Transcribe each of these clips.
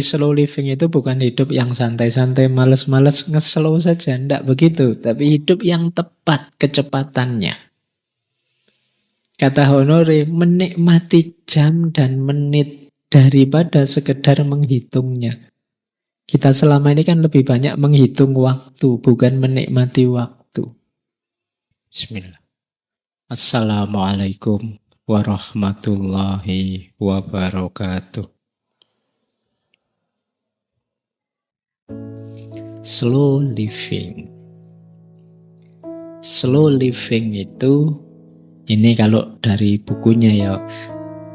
Slow living itu bukan hidup yang santai-santai, males-males, nge-slow saja. Tidak begitu. Tapi hidup yang tepat kecepatannya. Kata Honore, menikmati jam dan menit daripada sekedar menghitungnya. Kita selama ini kan lebih banyak menghitung waktu, bukan menikmati waktu. Bismillah. Assalamualaikum warahmatullahi wabarakatuh. Slow living. Slow living itu, ini kalau dari bukunya ya,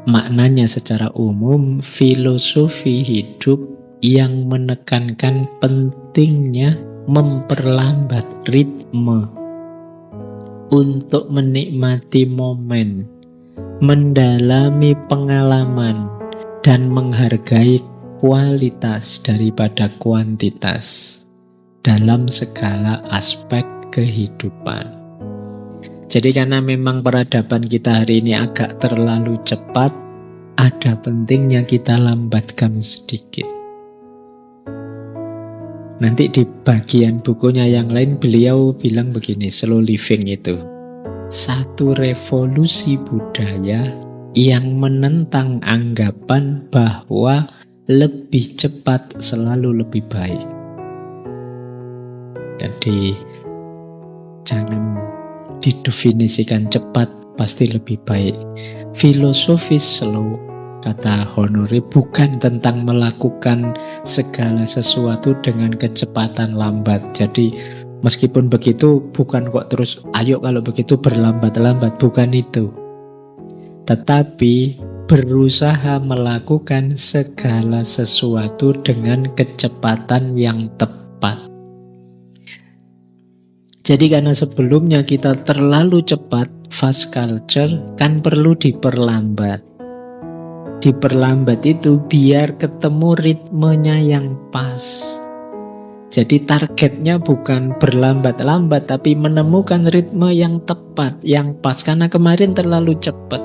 maknanya secara umum filosofi hidup yang menekankan pentingnya memperlambat ritme untuk menikmati momen, mendalami pengalaman, dan menghargai kualitas daripada kuantitas dalam segala aspek kehidupan. Jadi karena memang peradaban kita hari ini agak terlalu cepat, ada pentingnya kita lambatkan sedikit. Nanti di bagian bukunya yang lain beliau bilang begini, slow living itu satu revolusi budaya yang menentang anggapan bahwa lebih cepat selalu lebih baik. Jadi jangan didefinisikan cepat pasti lebih baik. Filosofis slow, kata Honore, bukan tentang melakukan segala sesuatu dengan kecepatan lambat. Jadi meskipun begitu bukan kok terus ayo kalau begitu berlambat-lambat, bukan itu. Tetapi berusaha melakukan segala sesuatu dengan kecepatan yang tepat. Jadi karena sebelumnya kita terlalu cepat, fast culture, kan perlu diperlambat. Diperlambat itu biar ketemu ritmenya yang pas. Jadi targetnya bukan berlambat-lambat, tapi menemukan ritme yang tepat, yang pas. Karena kemarin terlalu cepat.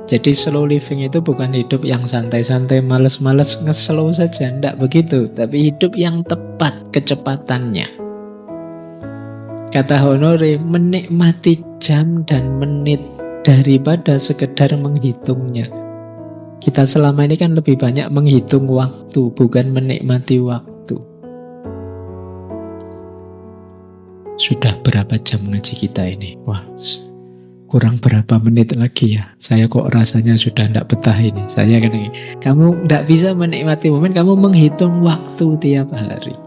Jadi slow living itu bukan hidup yang santai-santai, males-males, nge-slow saja. Tidak begitu. Tapi hidup yang tepat kecepatannya. Kata Honore, menikmati jam dan menit daripada sekedar menghitungnya. Kita selama ini kan lebih banyak menghitung waktu, bukan menikmati waktu. Sudah berapa jam ngaji kita ini? Wah, kurang berapa menit lagi ya. Saya kok rasanya sudah tidak betah ini. Saya kan ini, kamu tidak bisa menikmati momen, kamu menghitung waktu tiap hari.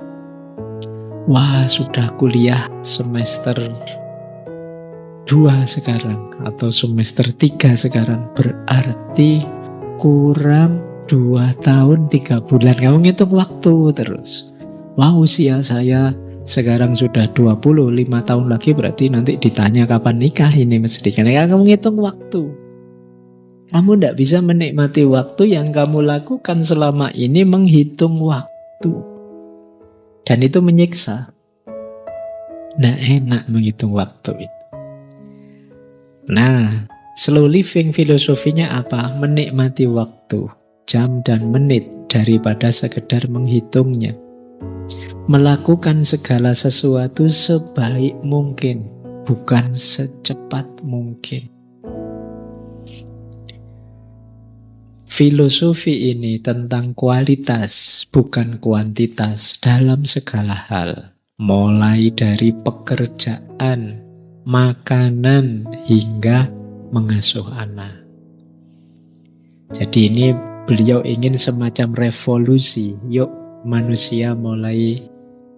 Wah, sudah kuliah semester 2 sekarang atau semester 3 sekarang, berarti kurang 2 tahun 3 bulan kamu ngitung waktu terus. Wah, usia saya sekarang sudah 25 tahun lagi, berarti nanti ditanya kapan nikah ini mesti. Karena kamu ngitung waktu. Kamu tidak bisa menikmati waktu yang kamu lakukan selama ini menghitung waktu. Dan itu menyiksa. Nggak enak menghitung waktu itu. Nah, slow living filosofinya apa? Menikmati waktu, jam dan menit daripada sekedar menghitungnya. Melakukan segala sesuatu sebaik mungkin, bukan secepat mungkin. Filosofi ini tentang kualitas, bukan kuantitas dalam segala hal. Mulai dari pekerjaan, makanan, hingga mengasuh anak. Jadi ini beliau ingin semacam revolusi. Yuk manusia mulai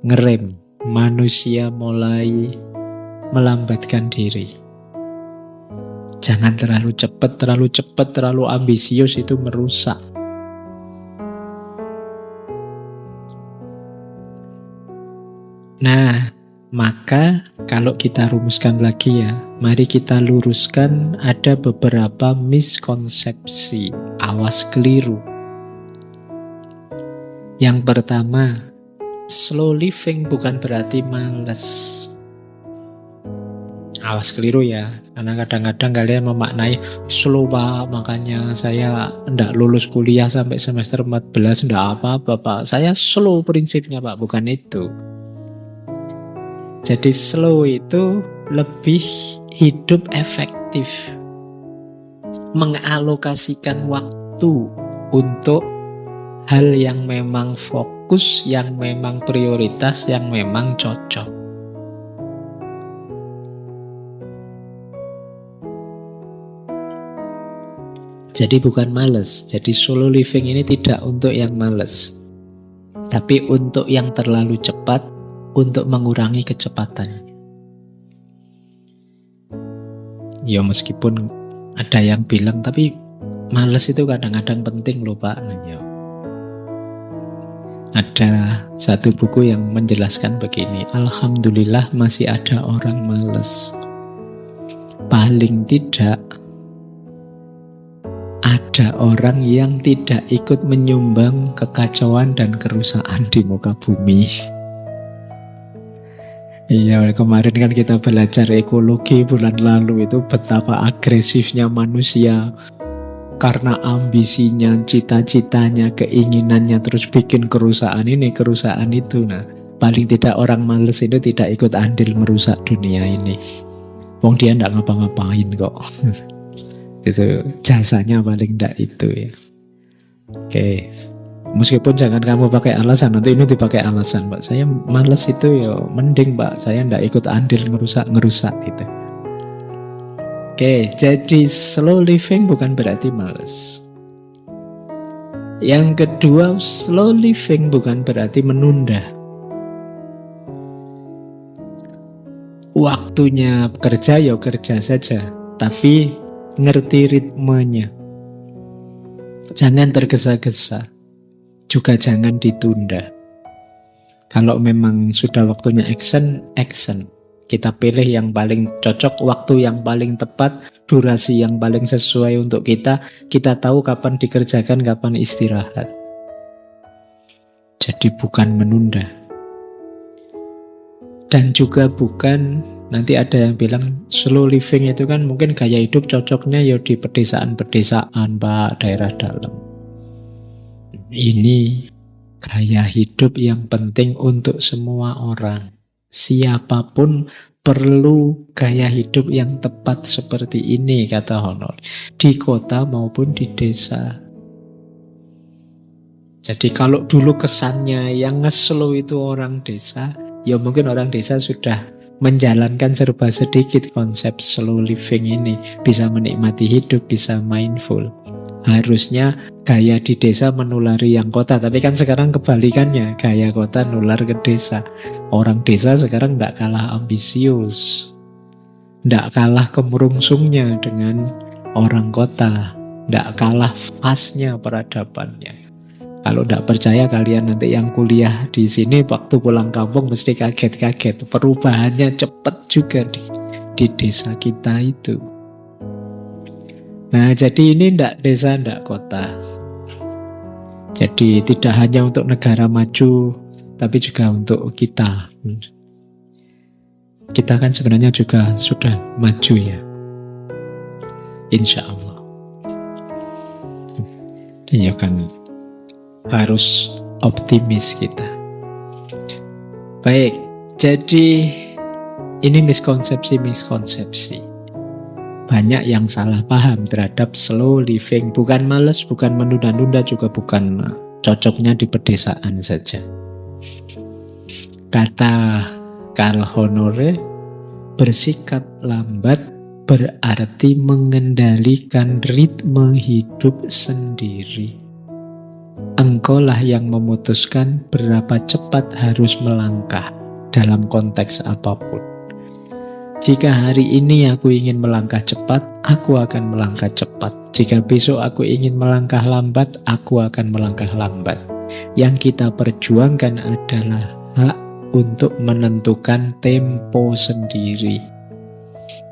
ngerem, manusia mulai melambatkan diri. Jangan terlalu cepat, terlalu ambisius, itu merusak. Nah, maka kalau kita rumuskan lagi ya, mari kita luruskan ada beberapa miskonsepsi, awas keliru. Yang pertama, slow living bukan berarti malas. Awas keliru ya, karena kadang-kadang kalian memaknai slow Pak, makanya saya ndak lulus kuliah sampai semester 14, ndak apa-apa Pak. Saya slow prinsipnya Pak, bukan itu. Jadi slow itu lebih hidup efektif, mengalokasikan waktu untuk hal yang memang fokus, yang memang prioritas, yang memang cocok. Jadi bukan males. Jadi solo living ini tidak untuk yang males, tapi untuk yang terlalu cepat, untuk mengurangi kecepatan. Ya meskipun ada yang bilang, tapi males itu kadang-kadang penting loh Pak. Ya. Ada satu buku yang menjelaskan begini, alhamdulillah masih ada orang males. Paling tidak ada orang yang tidak ikut menyumbang kekacauan dan kerusakan di muka bumi. Iya, kemarin kan kita belajar ekologi bulan lalu itu betapa agresifnya manusia karena ambisinya, cita-citanya, keinginannya terus bikin kerusakan ini, kerusakan itu. Nah, paling tidak orang males itu tidak ikut andil merusak dunia ini. Wong dia nggak ngapa-ngapain kok. Itu jasanya paling enggak itu ya. Oke. Meskipun jangan kamu pakai alasan, nanti ini dipakai alasan Pak, saya males itu ya mending Pak, saya enggak ikut andil ngerusak gitu. Oke, jadi slow living bukan berarti males. Yang kedua, slow living bukan berarti menunda. Waktunya kerja ya kerja saja, tapi ngerti ritmenya. Jangan tergesa-gesa, juga jangan ditunda. Kalau memang sudah waktunya action, action. Kita pilih yang paling cocok, waktu yang paling tepat, durasi yang paling sesuai untuk kita. Kita tahu kapan dikerjakan, kapan istirahat. Jadi bukan menunda. Dan juga bukan, nanti ada yang bilang slow living itu kan mungkin gaya hidup cocoknya ya di pedesaan-pedesaan Pak, daerah dalam. Ini gaya hidup yang penting untuk semua orang. Siapapun perlu gaya hidup yang tepat seperti ini, kata Honor, di kota maupun di desa. Jadi kalau dulu kesannya yang nge-slow itu orang desa, ya mungkin orang desa sudah menjalankan serba sedikit konsep slow living ini, bisa menikmati hidup, bisa mindful. Harusnya gaya di desa menulari yang kota, tapi kan sekarang kebalikannya, gaya kota nular ke desa. Orang desa sekarang tidak kalah ambisius, tidak kalah kemerungsungnya dengan orang kota, tidak kalah fasnya peradabannya. Kalau tidak percaya kalian nanti yang kuliah di sini waktu pulang kampung mesti kaget-kaget. Perubahannya cepat juga di desa kita itu. Nah, jadi ini tidak desa, tidak kota. Jadi tidak hanya untuk negara maju, tapi juga untuk kita. Kita kan sebenarnya juga sudah maju ya. Insya Allah. Iya kan, harus optimis kita. Baik, jadi ini miskonsepsi. Banyak yang salah paham terhadap slow living. Bukan malas, bukan menunda-nunda, juga bukan cocoknya di pedesaan saja. Kata Karl Honore, bersikap lambat berarti mengendalikan ritme hidup sendiri. Engkaulah yang memutuskan berapa cepat harus melangkah dalam konteks apapun. Jika hari ini aku ingin melangkah cepat, aku akan melangkah cepat. Jika besok aku ingin melangkah lambat, aku akan melangkah lambat. Yang kita perjuangkan adalah hak untuk menentukan tempo sendiri.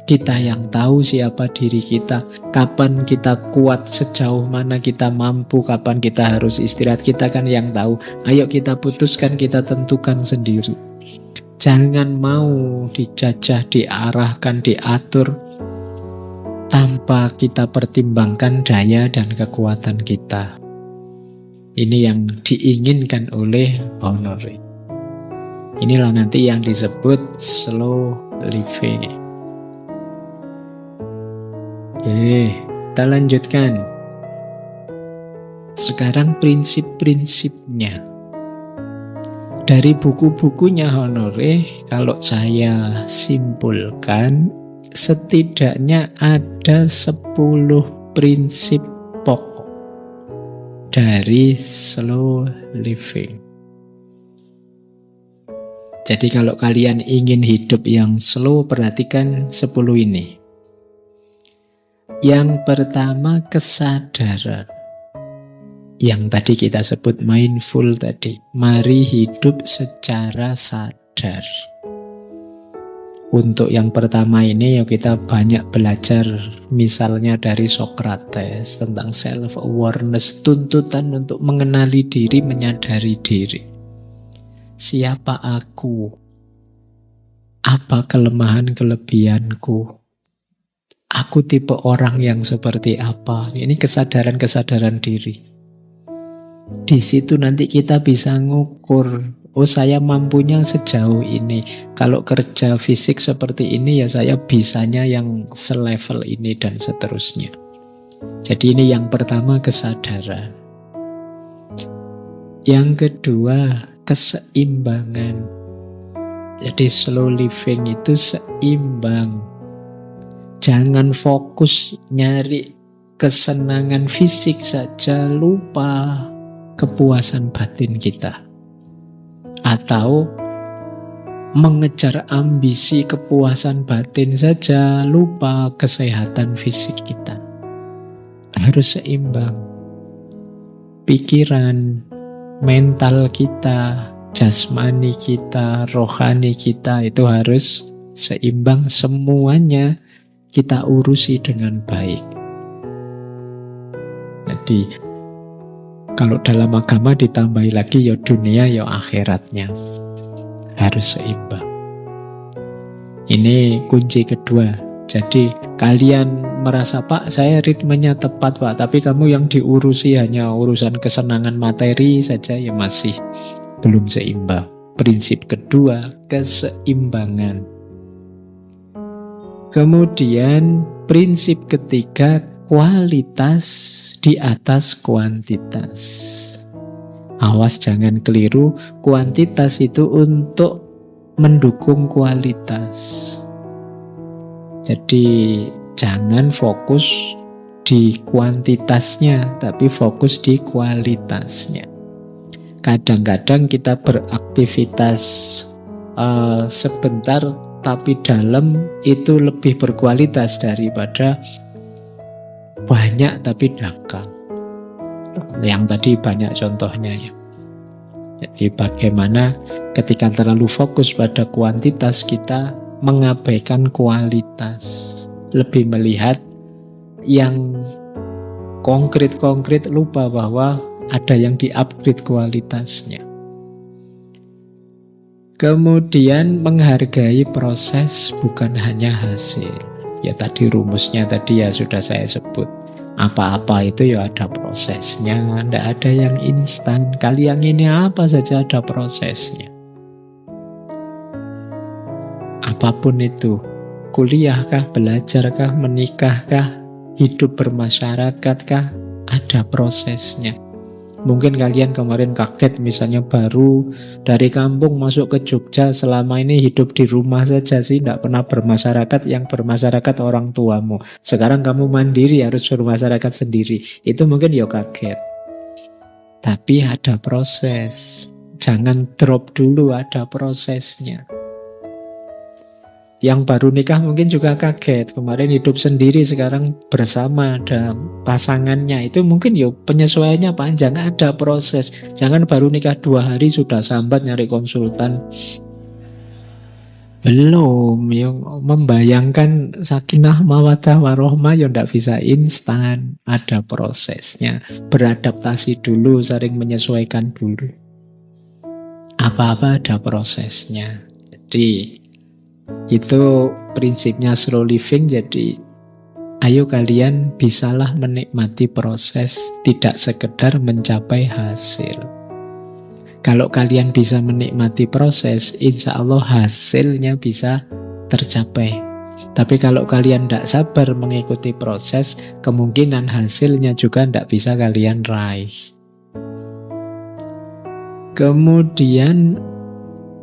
Kita yang tahu siapa diri kita, kapan kita kuat, sejauh mana kita mampu, kapan kita harus istirahat, kita kan yang tahu. Ayo kita putuskan, kita tentukan sendiri. Jangan mau dijajah, diarahkan, diatur tanpa kita pertimbangkan daya dan kekuatan kita. Ini yang diinginkan oleh Honoré. Inilah nanti yang disebut slow living. Oke, kita lanjutkan. Sekarang prinsip-prinsipnya. Dari buku-bukunya Honoré, kalau saya simpulkan, setidaknya ada 10 prinsip pokok dari slow living. Jadi kalau kalian ingin hidup yang slow, perhatikan 10 ini. Yang pertama, kesadaran. Yang tadi kita sebut mindful tadi. Mari hidup secara sadar. Untuk yang pertama ini yuk kita banyak belajar misalnya dari Socrates tentang self-awareness, tuntutan untuk mengenali diri, menyadari diri. Siapa aku? Apa kelemahan-kelebihanku? Aku tipe orang yang seperti apa? Ini kesadaran-kesadaran diri. Di situ nanti kita bisa ngukur, oh saya mampunya sejauh ini. Kalau kerja fisik seperti ini ya saya bisanya yang selevel ini dan seterusnya. Jadi ini yang pertama, kesadaran. Yang kedua, keseimbangan. Jadi slow living itu seimbang. Jangan fokus nyari kesenangan fisik saja, lupa kepuasan batin kita. Atau mengejar ambisi kepuasan batin saja, lupa kesehatan fisik kita. Harus seimbang. Pikiran, mental kita, jasmani kita, rohani kita itu harus seimbang, semuanya kita urusi dengan baik. Jadi kalau dalam agama ditambahi lagi ya dunia ya akhiratnya harus seimbang. Ini kunci kedua. Jadi kalian merasa, Pak saya ritmenya tepat Pak, tapi kamu yang diurusi hanya urusan kesenangan materi saja, ya masih belum seimbang. Prinsip kedua, keseimbangan. Kemudian prinsip ketiga, kualitas di atas kuantitas. Awas jangan keliru, kuantitas itu untuk mendukung kualitas. Jadi jangan fokus di kuantitasnya, tapi fokus di kualitasnya. Kadang-kadang kita beraktivitas sebentar, tapi dalam itu lebih berkualitas daripada banyak tapi dangkal. Yang tadi banyak contohnya ya. Jadi bagaimana ketika terlalu fokus pada kuantitas, kita mengabaikan kualitas. Lebih melihat yang konkret-konkret, lupa bahwa ada yang di-upgrade kualitasnya. Kemudian menghargai proses, bukan hanya hasil. Ya tadi rumusnya tadi ya sudah saya sebut. Apa-apa itu ya ada prosesnya, tidak ada yang instan. Kalian ini apa saja ada prosesnya. Apapun itu, kuliahkah, belajarkah, menikahkah, hidup bermasyarakatKah, ada prosesnya. Mungkin kalian kemarin kaget misalnya baru dari kampung masuk ke Jogja, selama ini hidup di rumah saja sih, tidak pernah bermasyarakat, yang bermasyarakat orang tuamu. Sekarang kamu mandiri harus bermasyarakat sendiri. Itu mungkin ya kaget. Tapi ada proses. Jangan drop dulu, ada prosesnya. Yang baru nikah mungkin juga kaget. Kemarin hidup sendiri, sekarang bersama, ada pasangannya. Itu mungkin ya penyesuaiannya panjang, ada proses. Jangan baru nikah 2 hari sudah sambat nyari konsultan. Belum, yang membayangkan sakinah mawaddah warohmah ya tidak bisa instan. Ada prosesnya. Beradaptasi dulu, saling menyesuaikan dulu. Apa-apa ada prosesnya. Jadi itu prinsipnya slow living. Jadi ayo kalian bisalah menikmati proses, tidak sekedar mencapai hasil. Kalau kalian bisa menikmati proses, insya Allah hasilnya bisa tercapai. Tapi kalau kalian tidak sabar mengikuti proses, kemungkinan hasilnya juga tidak bisa kalian raih. Kemudian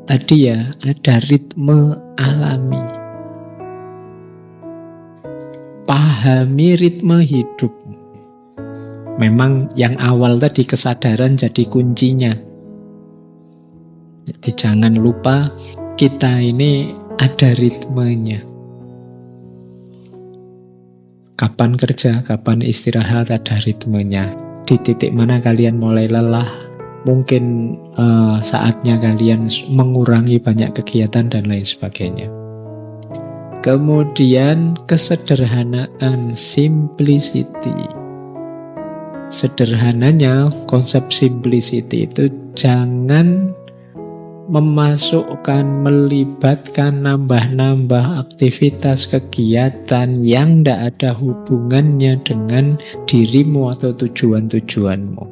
tadi ya, ada ritme alami. Pahami ritme hidup. Memang yang awal tadi kesadaran jadi kuncinya. Jadi jangan lupa kita ini ada ritmenya. Kapan kerja, kapan istirahat, ada ritmenya. Di titik mana kalian mulai lelah, mungkin saatnya kalian mengurangi banyak kegiatan dan lain sebagainya. Kemudian kesederhanaan, simplicity. Sederhananya, konsep simplicity itu jangan memasukkan, melibatkan, nambah-nambah aktivitas kegiatan yang tidak ada hubungannya dengan dirimu atau tujuan-tujuanmu.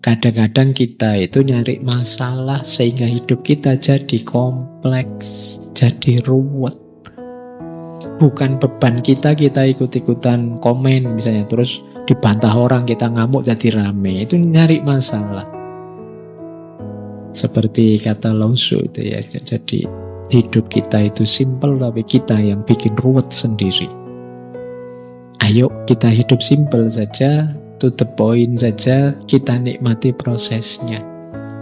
Kadang-kadang kita itu nyari masalah sehingga hidup kita jadi kompleks, jadi ruwet. Bukan beban kita ikut-ikutan komen misalnya, terus dibantah orang, kita ngamuk jadi rame. Itu nyari masalah. Seperti kata Lao Tzu itu ya, jadi hidup kita itu simple tapi kita yang bikin ruwet sendiri. Ayo kita hidup simple saja, to the point saja, kita nikmati prosesnya.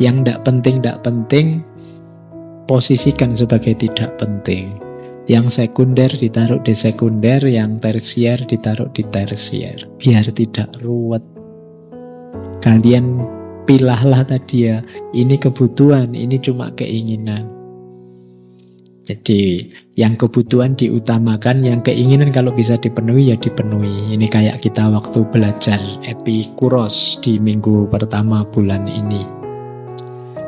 Yang tidak penting posisikan sebagai tidak penting. Yang sekunder ditaruh di sekunder, yang tersier ditaruh di tersier, biar tidak ruwet. Kalian pilahlah tadi ya, ini kebutuhan, ini cuma keinginan. Jadi yang kebutuhan diutamakan, yang keinginan kalau bisa dipenuhi ya dipenuhi. Ini kayak kita waktu belajar Epikuros di minggu pertama bulan ini.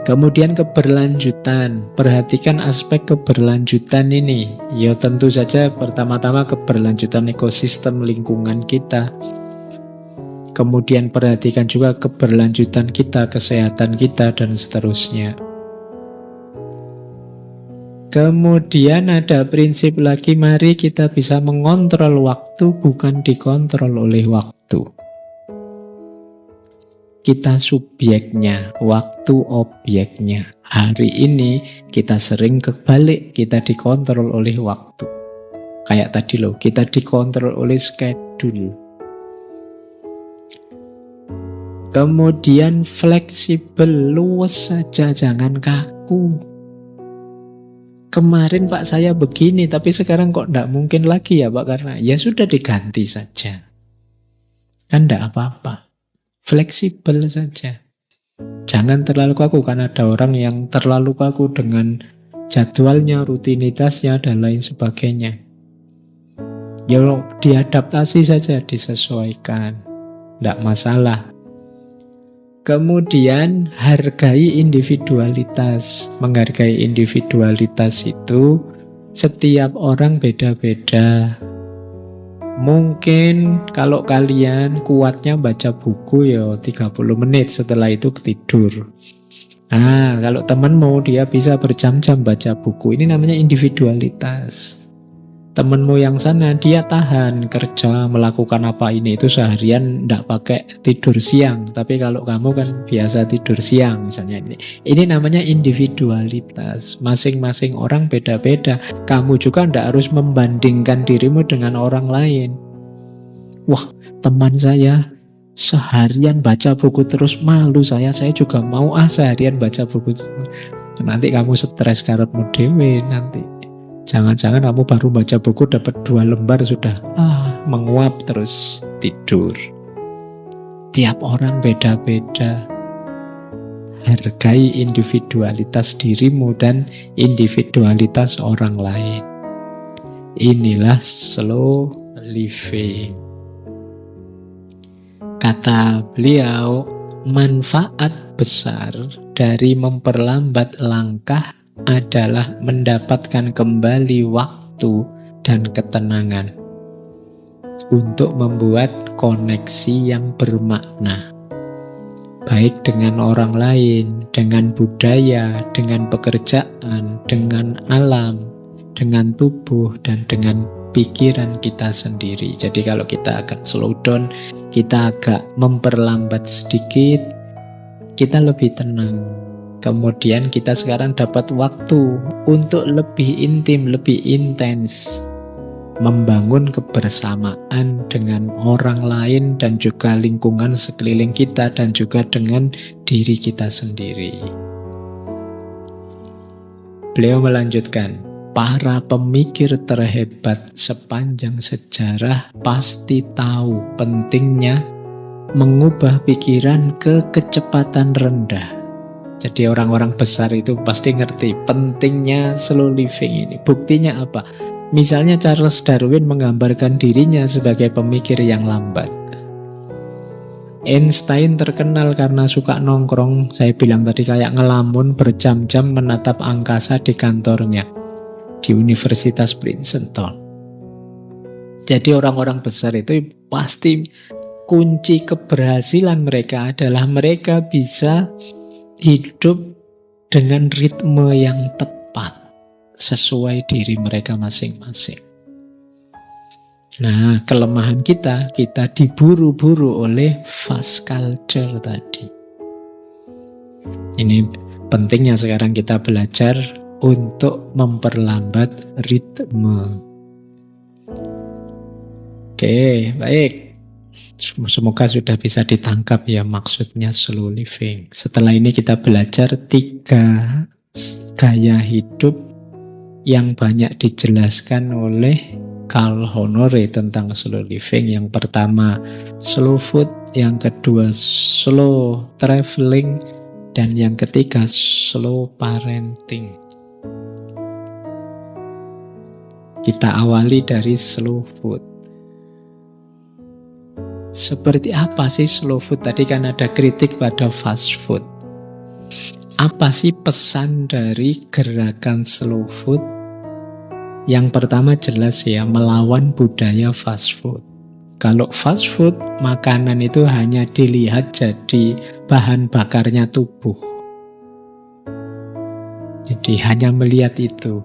Kemudian keberlanjutan, perhatikan aspek keberlanjutan ini. Ya tentu saja pertama-tama keberlanjutan ekosistem lingkungan kita. Kemudian perhatikan juga keberlanjutan kita, kesehatan kita, dan seterusnya. Kemudian ada prinsip lagi, mari kita bisa mengontrol waktu, bukan dikontrol oleh waktu. Kita subjeknya, waktu objeknya. Hari ini kita sering kebalik, kita dikontrol oleh waktu. Kayak tadi loh, kita dikontrol oleh schedule. Kemudian fleksibel, luas saja, jangan kaku. Kemarin Pak saya begini, tapi sekarang kok tidak mungkin lagi ya Pak, karena ya sudah diganti saja. Kan tidak apa-apa. Fleksibel saja. Jangan terlalu kaku, karena ada orang yang terlalu kaku dengan jadwalnya, rutinitasnya, dan lain sebagainya. Ya diadaptasi saja, disesuaikan. Tidak masalah. Kemudian hargai individualitas. Menghargai individualitas itu setiap orang beda-beda. Mungkin kalau kalian kuatnya baca buku ya 30 menit, setelah itu tidur. Nah, kalau temanmu dia bisa berjam-jam baca buku, ini namanya individualitas. Temenmu yang sana dia tahan kerja, melakukan apa ini itu seharian tidak pakai tidur siang. Tapi kalau kamu kan biasa tidur siang misalnya. Ini namanya individualitas. Masing-masing orang beda-beda. Kamu juga tidak harus membandingkan dirimu dengan orang lain. Wah, teman saya seharian baca buku terus, malu saya juga mau seharian baca buku. Nanti kamu stres karepmu dhewe nanti. Jangan-jangan kamu baru baca buku dapat 2 lembar sudah menguap terus tidur. Tiap orang beda-beda. Hargai individualitas dirimu dan individualitas orang lain. Inilah slow living. Kata beliau, manfaat besar dari memperlambat langkah adalah mendapatkan kembali waktu dan ketenangan untuk membuat koneksi yang bermakna, baik dengan orang lain, dengan budaya, dengan pekerjaan, dengan alam, dengan tubuh, dan dengan pikiran kita sendiri. Jadi kalau kita agak slow down, kita agak memperlambat sedikit, kita lebih tenang. Kemudian kita sekarang dapat waktu untuk lebih intim, lebih intens membangun kebersamaan dengan orang lain dan juga lingkungan sekeliling kita dan juga dengan diri kita sendiri. Beliau melanjutkan, para pemikir terhebat sepanjang sejarah pasti tahu pentingnya mengubah pikiran ke kecepatan rendah. Jadi orang-orang besar itu pasti ngerti pentingnya slow living ini. Buktinya apa? Misalnya Charles Darwin menggambarkan dirinya sebagai pemikir yang lambat. Einstein terkenal karena suka nongkrong, saya bilang tadi kayak ngelamun berjam-jam menatap angkasa di kantornya di Universitas Princeton. Jadi orang-orang besar itu pasti kunci keberhasilan mereka adalah mereka bisa hidup dengan ritme yang tepat sesuai diri mereka masing-masing. Nah, kelemahan kita diburu-buru oleh fast culture tadi. Ini pentingnya sekarang kita belajar untuk memperlambat ritme. Oke, baik. Semoga sudah bisa ditangkap ya maksudnya slow living. Setelah ini kita belajar 3 gaya hidup yang banyak dijelaskan oleh Carl Honore tentang slow living. Yang pertama slow food, yang kedua slow traveling, dan yang ketiga slow parenting. Kita awali dari slow food. Seperti apa sih slow food? Tadi kan ada kritik pada fast food. Apa sih pesan dari gerakan slow food? Yang pertama jelas ya, melawan budaya fast food. Kalau fast food, makanan itu hanya dilihat jadi bahan bakarnya tubuh. Jadi hanya melihat itu.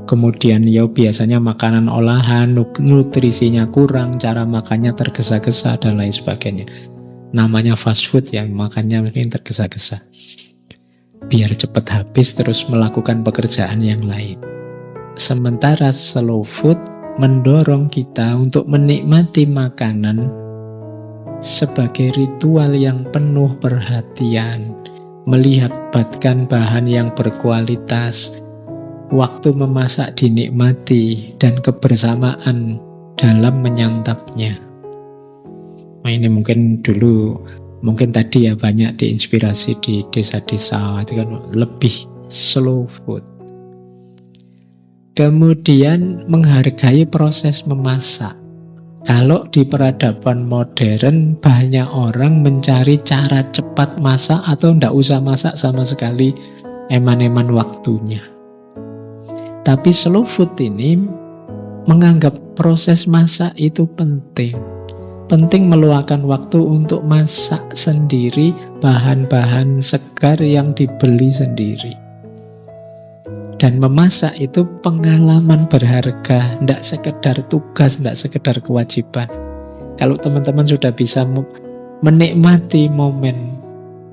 Kemudian ya biasanya makanan olahan, nutrisinya kurang, cara makannya tergesa-gesa dan lain sebagainya. Namanya fast food ya, makannya mungkin tergesa-gesa. Biar cepat habis terus melakukan pekerjaan yang lain. Sementara slow food mendorong kita untuk menikmati makanan sebagai ritual yang penuh perhatian, melibatkan bahan yang berkualitas, waktu memasak dinikmati, dan kebersamaan dalam menyantapnya. Nah ini mungkin tadi ya banyak diinspirasi di desa-desa itu kan lebih slow food. Kemudian menghargai proses memasak. Kalau di peradaban modern banyak orang mencari cara cepat masak atau tidak usah masak sama sekali, eman-eman waktunya. Tapi slow food ini menganggap proses masak itu penting. Penting meluangkan waktu untuk masak sendiri bahan-bahan segar yang dibeli sendiri. Dan memasak itu pengalaman berharga, tidak sekedar tugas, tidak sekedar kewajiban. Kalau teman-teman sudah bisa menikmati momen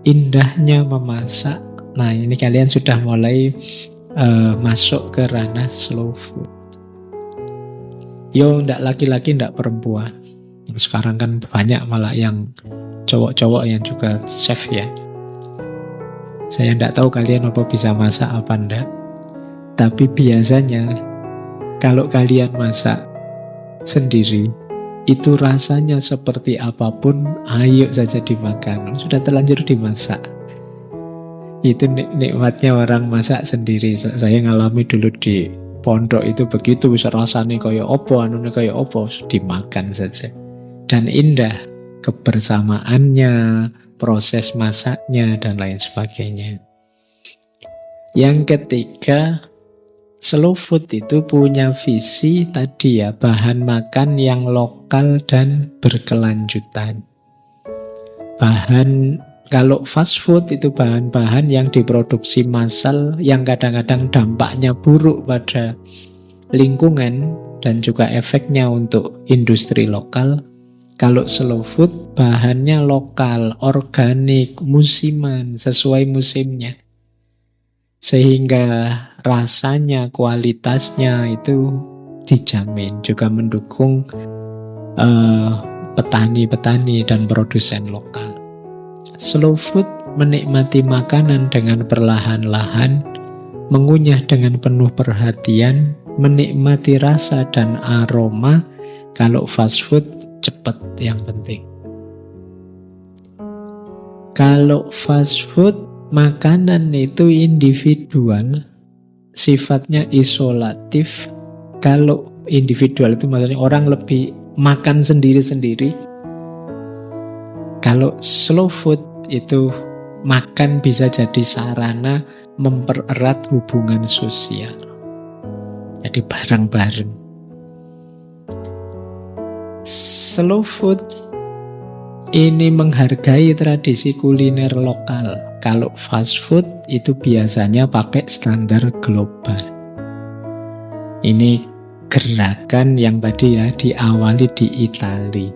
indahnya memasak, nah ini kalian sudah mulai masuk ke ranah slow food. Yo, ndak laki-laki, ndak perempuan. Sekarang kan banyak malah yang cowok-cowok yang juga chef ya. Saya ndak tahu kalian apa bisa masak apa ndak. Tapi biasanya kalau kalian masak sendiri, itu rasanya seperti apapun, ayo saja dimakan. Sudah terlanjur dimasak. Itu nikmatnya orang masak sendiri. Saya ngalami dulu di pondok itu begitu, rasanya kayak opo, anunya kayak opo, dimakan saja. Dan indah kebersamaannya, proses masaknya, dan lain sebagainya. Yang ketiga, slow food itu punya visi tadi ya, bahan makan yang lokal dan berkelanjutan. Kalau fast food itu bahan-bahan yang diproduksi massal, yang kadang-kadang dampaknya buruk pada lingkungan dan juga efeknya untuk industri lokal. Kalau slow food, bahannya lokal, organik, musiman, sesuai musimnya. Sehingga rasanya, kualitasnya itu dijamin, juga mendukung petani-petani dan produsen lokal. Slow food menikmati makanan dengan perlahan-lahan, mengunyah dengan penuh perhatian, menikmati rasa dan aroma. Kalau fast food, cepat yang penting. Kalau fast food, makanan itu individual, sifatnya isolatif. Kalau individual itu maksudnya orang lebih makan sendiri-sendiri. Kalau slow food itu makan bisa jadi sarana mempererat hubungan sosial. Jadi bareng-bareng. Slow food ini menghargai tradisi kuliner lokal. Kalau fast food itu biasanya pakai standar global. Ini gerakan yang tadi ya diawali di Italia.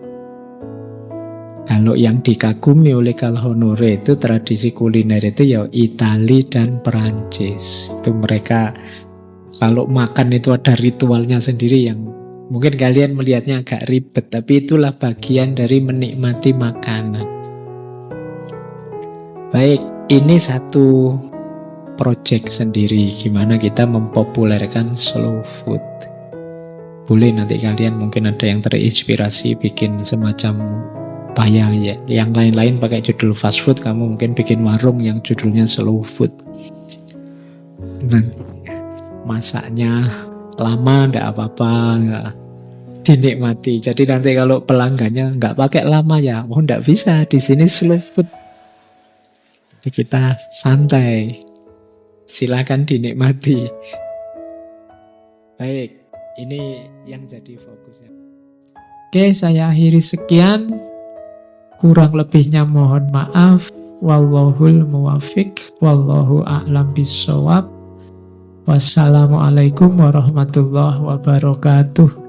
Kalau yang dikagumi oleh Calhonore itu tradisi kuliner itu ya Italia dan Perancis. Itu mereka kalau makan itu ada ritualnya sendiri yang mungkin kalian melihatnya agak ribet, tapi itulah bagian dari menikmati makanan. Baik, ini satu project sendiri gimana kita mempopulerkan slow food. Boleh nanti kalian mungkin ada yang terinspirasi bikin semacam ya. Yang lain-lain pakai judul fast food, kamu mungkin bikin warung yang judulnya slow food. Nanti masaknya lama nggak apa-apa, nggak dinikmati. Jadi nanti kalau pelanggannya nggak pakai lama ya, nggak bisa. Di sini slow food. Jadi kita santai. Silakan dinikmati. Baik, ini yang jadi fokusnya. Oke, saya akhiri sekian. Kurang lebihnya mohon maaf. Wallahul muwafiq. Wallahu a'lam bishawab. Wassalamualaikum warahmatullahi wabarakatuh.